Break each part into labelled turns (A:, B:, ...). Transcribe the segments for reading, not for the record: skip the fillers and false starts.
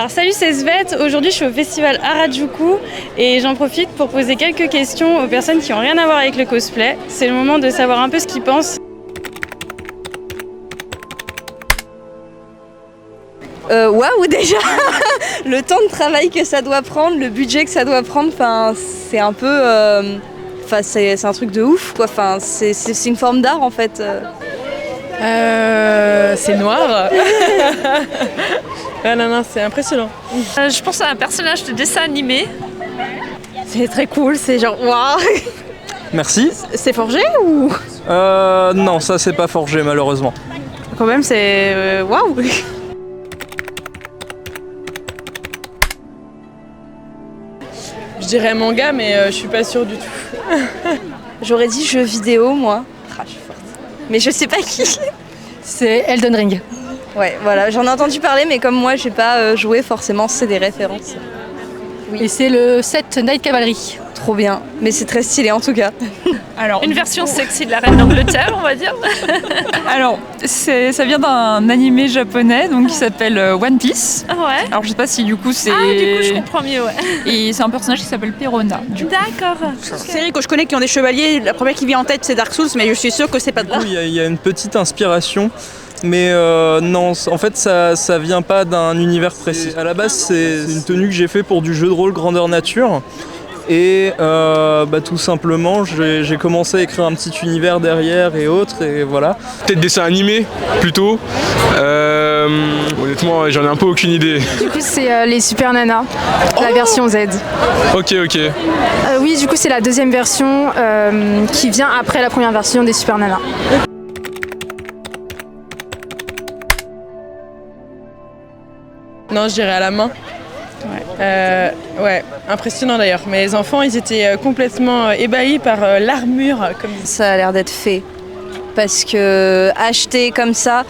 A: Alors salut, c'est Svet. Aujourd'hui je suis au festival Harajuku et j'en profite pour poser quelques questions aux personnes qui n'ont rien à voir avec le cosplay. C'est le moment de savoir un peu ce qu'ils pensent.
B: Waouh, déjà le temps de travail que ça doit prendre, le budget que ça doit prendre, c'est un peu... c'est un truc de ouf, quoi. C'est une forme d'art, en fait.
C: C'est noir. Non, c'est impressionnant.
D: Je pense à un personnage de dessin animé.
B: C'est très cool, c'est genre... Waouh.
E: Merci.
B: C'est forgé ou...
E: Non, ça c'est pas forgé malheureusement.
B: Quand même, c'est... Waouh.
C: Je dirais manga, mais je suis pas sûre du tout.
B: J'aurais dit jeu vidéo, moi. Je suis forte. Mais je sais pas qui.
F: C'est Elden Ring.
B: Ouais, voilà, j'en ai entendu parler, mais comme moi, j'ai pas joué, forcément, c'est des références.
F: Oui. Et c'est le set Night Cavalry.
B: Trop bien, mais c'est très stylé en tout cas.
D: Alors, une version sexy de la reine d'Angleterre, on va dire.
G: Alors, ça vient d'un animé japonais donc, qui s'appelle One Piece.
D: Ah ouais.
G: Alors, je sais pas si du coup c'est...
D: Ah, du coup, je comprends mieux, ouais.
G: Et c'est un personnage qui s'appelle Perona.
D: D'accord.
H: Séries que je connais qui ont des chevaliers, la première qui vient en tête c'est Dark Souls, mais je suis sûre que c'est pas de là.
E: Il y a une petite inspiration, mais non, en fait ça vient pas d'un univers précis. À la base, c'est une tenue que j'ai fait pour du jeu de rôle grandeur nature. Et tout simplement, j'ai commencé à écrire un petit univers derrière et autres, et voilà.
I: Peut-être dessin animé, plutôt. Honnêtement, j'en ai un peu aucune idée.
J: Du coup, c'est les Super Nana, la version Z.
I: Ok.
J: Oui, du coup, c'est la deuxième version qui vient après la première version des Super Nana.
C: Non, je dirais à la main. Ouais, impressionnant d'ailleurs. Mais les enfants, ils étaient complètement ébahis par l'armure.
B: Ça a l'air d'être fait. Parce que acheter comme ça,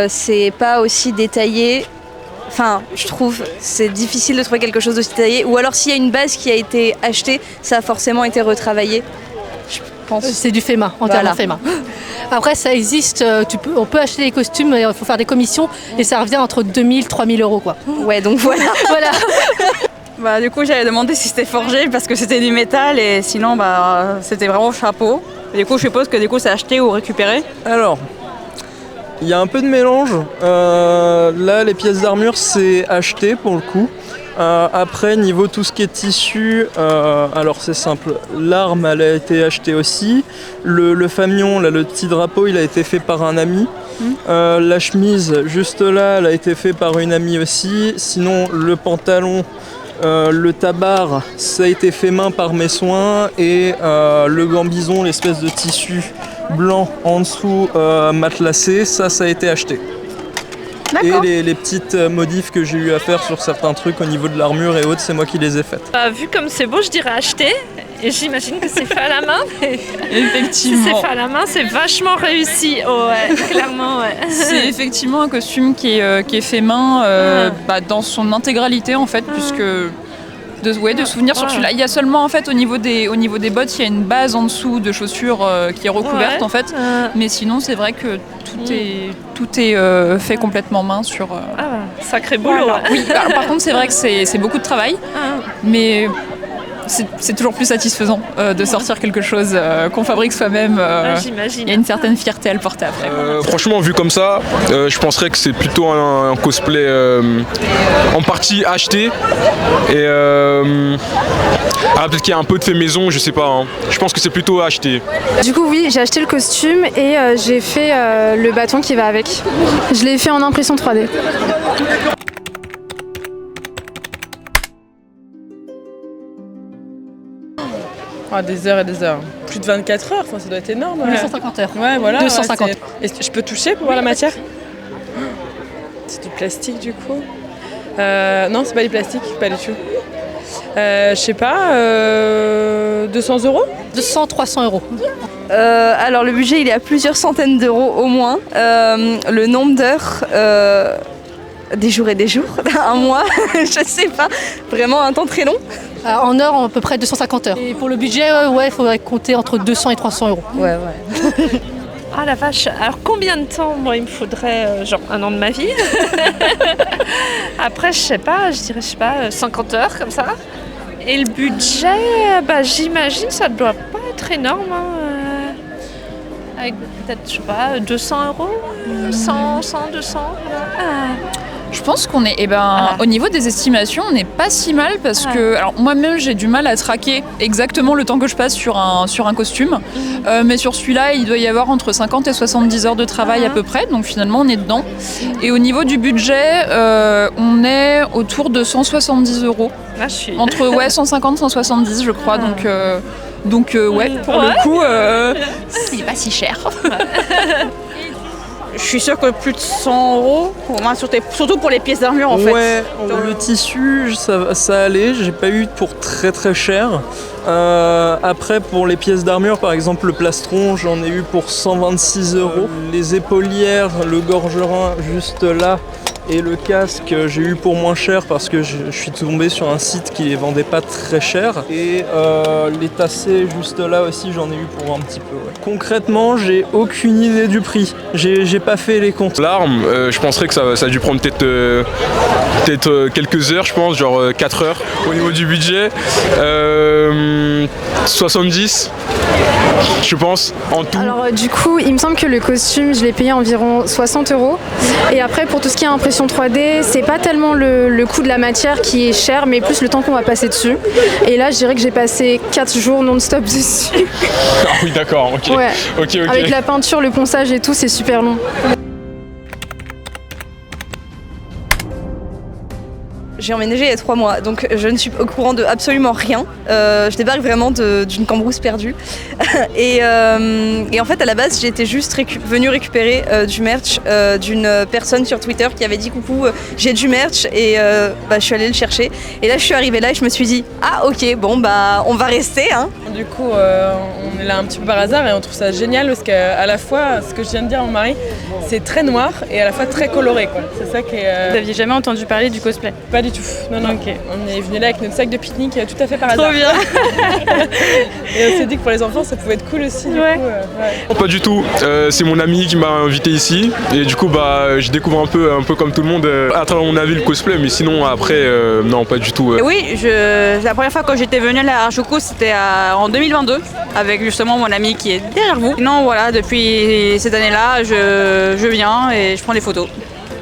B: c'est pas aussi détaillé. Enfin, je trouve, c'est difficile de trouver quelque chose d'aussi détaillé. Ou alors s'il y a une base qui a été achetée, ça a forcément été retravaillé. Je pense.
F: C'est du fait main, entièrement fait main. Après, ça existe, on peut acheter des costumes, mais il faut faire des commissions et ça revient entre 2000 et 3000 euros, quoi.
B: Ouais, donc voilà.
H: Voilà. Du coup, j'avais demandé si c'était forgé parce que c'était du métal et sinon, c'était vraiment chapeau. Et du coup, je suppose que c'est acheté ou récupéré.
E: Alors, il y a un peu de mélange. Là, les pièces d'armure, c'est acheté pour le coup. Après, niveau tout ce qui est tissu, alors c'est simple, l'arme elle a été achetée aussi, le fanion, là, le petit drapeau, il a été fait par un ami, la chemise juste là, elle a été fait par une amie aussi, sinon le pantalon, le tabard, ça a été fait main par mes soins, et le gambison, l'espèce de tissu blanc en dessous matelassé, ça a été acheté. Et les petites modifs que j'ai eu à faire sur certains trucs au niveau de l'armure et autres, c'est moi qui les ai faites.
D: Vu comme c'est beau, je dirais acheter. Et j'imagine que c'est fait à la main.
G: Effectivement.
D: Si c'est fait à la main, c'est vachement réussi. Oh, ouais, clairement, ouais.
G: C'est effectivement un costume qui est fait main dans son intégralité en fait, puisque... De souvenirs sur celui-là. Il y a seulement en fait au niveau des bottes, il y a une base en dessous de chaussures qui est recouverte en fait. Mais sinon c'est vrai que tout est fait complètement main sur.
D: Sacré boulot.
G: Voilà. Oui. Alors, par contre c'est vrai que c'est beaucoup de travail, mais c'est toujours plus satisfaisant de sortir quelque chose qu'on fabrique soi-même.
D: J'imagine.
G: Il y a une certaine fierté à le porter après.
I: Franchement, vu comme ça, je penserais que c'est plutôt un cosplay en partie acheté. Et peut-être qu'il y a un peu de fait maison, je sais pas. Hein. Je pense que c'est plutôt acheté.
J: Du coup, oui, j'ai acheté le costume et j'ai fait le bâton qui va avec. Je l'ai fait en impression 3D.
C: Des heures et des heures. Plus de 24 heures, ça doit être énorme.
F: 250 heures.
C: Ouais, voilà.
F: 250.
C: Et je peux toucher pour voir la matière ? C'est du plastique du coup. Non, c'est pas du plastique, pas du tout. Je sais pas, 200 €?
F: 200-300 euros.
B: Alors le budget il est à plusieurs centaines d'euros au moins. Le nombre d'heures, des jours et des jours, un mois, je sais pas, vraiment un temps très long.
F: En heure, à peu près 250 heures. Et pour le budget, il faudrait compter entre 200 et 300 euros.
B: Ouais.
D: Ah la vache, alors combien de temps? Moi il me faudrait genre 1 an de ma vie. Après je sais pas, 50 heures comme ça. Et le budget, j'imagine ça doit pas être énorme. Avec peut-être, je sais pas, 200 €, 100, 200.
G: Je pense qu'on est, au niveau des estimations, on n'est pas si mal parce que, alors moi-même j'ai du mal à traquer exactement le temps que je passe sur un costume, mais sur celui-là il doit y avoir entre 50 et 70 heures de travail à peu près, donc finalement on est dedans. Et au niveau du budget, on est autour de 170 €. Entre 150 et 170 je crois, donc pour le coup, il n'est pas si cher.
H: Je suis sûre que plus de 100 €, au moins, surtout pour les pièces d'armure en fait.
E: Ouais, le tissu, ça allait, j'ai pas eu pour très très cher. Après, pour les pièces d'armure, par exemple le plastron, j'en ai eu pour 126 €. Les épaulières, le gorgerin juste là, et le casque, j'ai eu pour moins cher parce que je suis tombé sur un site qui les vendait pas très cher. Et les tassés juste là aussi, j'en ai eu pour un petit peu. Ouais. Concrètement, j'ai aucune idée du prix. J'ai pas fait les comptes.
I: L'arme, je penserais que ça a dû prendre peut-être quelques heures, je pense, genre 4 heures. Au niveau du budget, 70, je pense, en tout.
J: Alors du coup, il me semble que le costume, je l'ai payé environ 60 €. Et après, pour tout ce qui est impression 3D, c'est pas tellement le coût de la matière qui est cher, mais plus le temps qu'on va passer dessus. Et là, je dirais que j'ai passé 4 jours non-stop dessus.
I: Ah oui, d'accord, ok.
J: Ouais.
I: Ok.
J: Avec la peinture, le ponçage et tout, c'est super long.
B: J'ai emménagé il y a 3 mois, donc je ne suis au courant de absolument rien. Je débarque vraiment d'une cambrousse perdue. et en fait, à la base, j'étais juste venue récupérer du merch d'une personne sur Twitter qui avait dit coucou, j'ai du merch, et je suis allée le chercher. Et là, je suis arrivée là et je me suis dit ah ok, bon on va rester. Hein.
C: Du coup, on est là un petit peu par hasard et on trouve ça génial parce qu'à la fois, ce que je viens de dire à mon mari, c'est très noir et à la fois très coloré, quoi. C'est ça qui est.
A: Vous n'aviez jamais entendu parler du cosplay?
C: Pas du tout. Non. Okay. On est venu là avec notre sac de pique-nique tout à fait par hasard.
A: Trop bien.
C: Et on s'est dit que pour les enfants, ça pouvait être cool aussi. Du coup,
I: Pas du tout. C'est mon ami qui m'a invité ici et du coup, je découvre un peu comme tout le monde à travers mon avis le cosplay, mais sinon après, non, pas du tout.
H: Oui, la première fois quand j'étais venue là à Harajuku, c'était en 2022 avec justement mon ami qui est derrière vous. Non, voilà, depuis cette année-là, je viens et je prends des photos.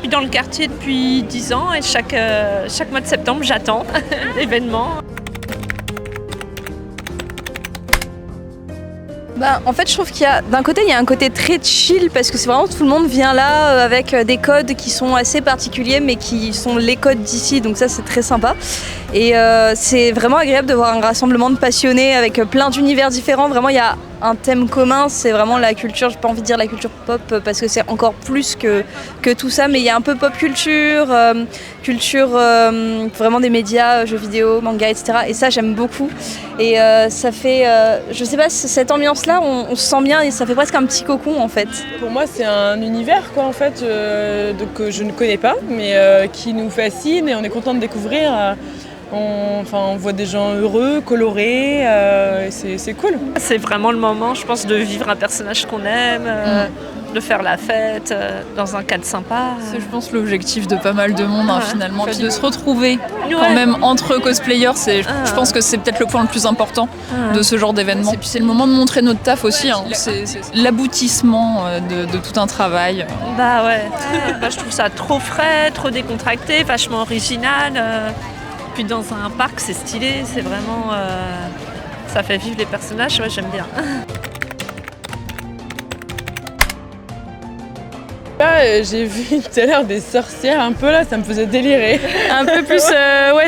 D: Je suis dans le quartier depuis 10 ans et chaque mois de septembre, j'attends l'événement.
B: En fait, je trouve d'un côté, il y a un côté très chill parce que c'est vraiment tout le monde vient là avec des codes qui sont assez particuliers mais qui sont les codes d'ici, donc ça c'est très sympa. Et c'est vraiment agréable de voir un rassemblement de passionnés avec plein d'univers différents. Vraiment, il y a un thème commun, c'est vraiment la culture, j'ai pas envie de dire la culture pop parce que c'est encore plus que tout ça, mais il y a un peu pop culture, vraiment des médias, jeux vidéo, manga, etc. Et ça j'aime beaucoup. Et ça fait, je sais pas, cette ambiance-là, on se sent bien et ça fait presque un petit cocon en fait.
C: Pour moi c'est un univers quoi en fait, que je ne connais pas, mais qui nous fascine et on est content de découvrir. On voit des gens heureux, colorés, c'est cool.
D: C'est vraiment le moment, je pense, de vivre un personnage qu'on aime, de faire la fête dans un cadre sympa.
G: C'est, je pense, l'objectif de pas mal de monde finalement, puis de se retrouver quand même entre cosplayers. Je pense que c'est peut-être le point le plus important de ce genre d'événement. Et puis c'est le moment de montrer notre taf aussi. Hein. C'est l'aboutissement de tout un travail.
D: Je trouve ça trop frais, trop décontracté, vachement original. Puis dans un parc, c'est stylé, c'est vraiment... ça fait vivre les personnages, j'aime bien.
C: J'ai vu tout à l'heure des sorcières un peu là, ça me faisait délirer.
A: Un peu plus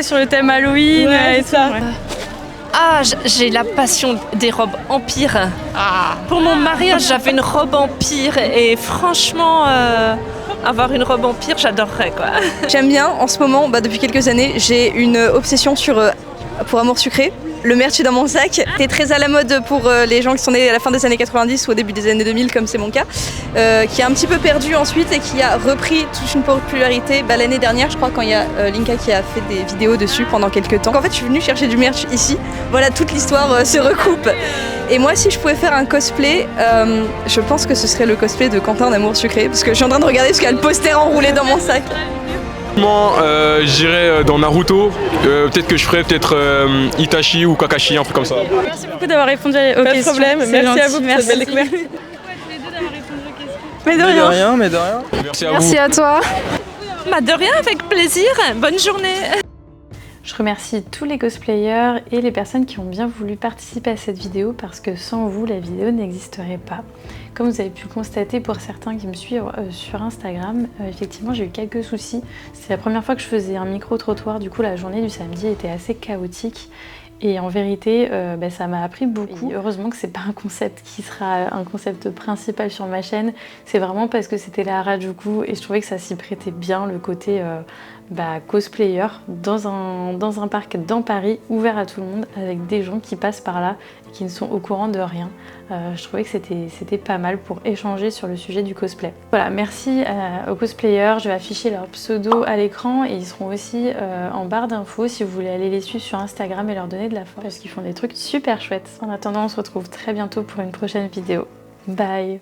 A: sur le thème Halloween et ça.
D: J'ai la passion des robes empire. Pour mon mariage, j'avais une robe empire et franchement... avoir une robe empire, j'adorerais quoi.
B: J'aime bien, en ce moment, depuis quelques années, j'ai une obsession pour Amour Sucré. Le merch est dans mon sac. C'était très à la mode pour les gens qui sont nés à la fin des années 90 ou au début des années 2000, comme c'est mon cas, qui a un petit peu perdu ensuite et qui a repris toute une popularité l'année dernière, je crois, quand il y a Linka qui a fait des vidéos dessus pendant quelques temps. Donc, en fait, je suis venue chercher du merch ici. Voilà, toute l'histoire se recoupe. Et moi, si je pouvais faire un cosplay, je pense que ce serait le cosplay de Quentin d'Amour Sucré, parce que je suis en train de regarder parce qu'il y a le poster enroulé dans mon sac.
I: J'irais dans Naruto, peut-être que je ferais Itachi ou Kakashi, un truc comme ça.
A: Merci beaucoup d'avoir répondu aux questions.
C: Pas de problème, merci à vous pour cette belle découverte.
A: Mais de rien.
E: Mais de rien.
I: Merci à vous.
J: Merci à toi.
D: Bah de rien, avec plaisir. Bonne journée.
A: Je remercie tous les cosplayers et les personnes qui ont bien voulu participer à cette vidéo parce que sans vous, la vidéo n'existerait pas. Comme vous avez pu le constater pour certains qui me suivent sur Instagram, effectivement j'ai eu quelques soucis. C'est la première fois que je faisais un micro-trottoir, du coup la journée du samedi était assez chaotique. Et en vérité, ça m'a appris beaucoup. Et heureusement que c'est pas un concept qui sera un concept principal sur ma chaîne. C'est vraiment parce que c'était la Harajuku et je trouvais que ça s'y prêtait bien, le côté cosplayer dans un parc dans Paris, ouvert à tout le monde, avec des gens qui passent par là et qui ne sont au courant de rien. Je trouvais que c'était pas mal pour échanger sur le sujet du cosplay. Voilà, merci aux cosplayers. Je vais afficher leur pseudo à l'écran et ils seront aussi en barre d'infos si vous voulez aller les suivre sur Instagram et leur donner de la force parce qu'ils font des trucs super chouettes. En attendant, on se retrouve très bientôt pour une prochaine vidéo. Bye!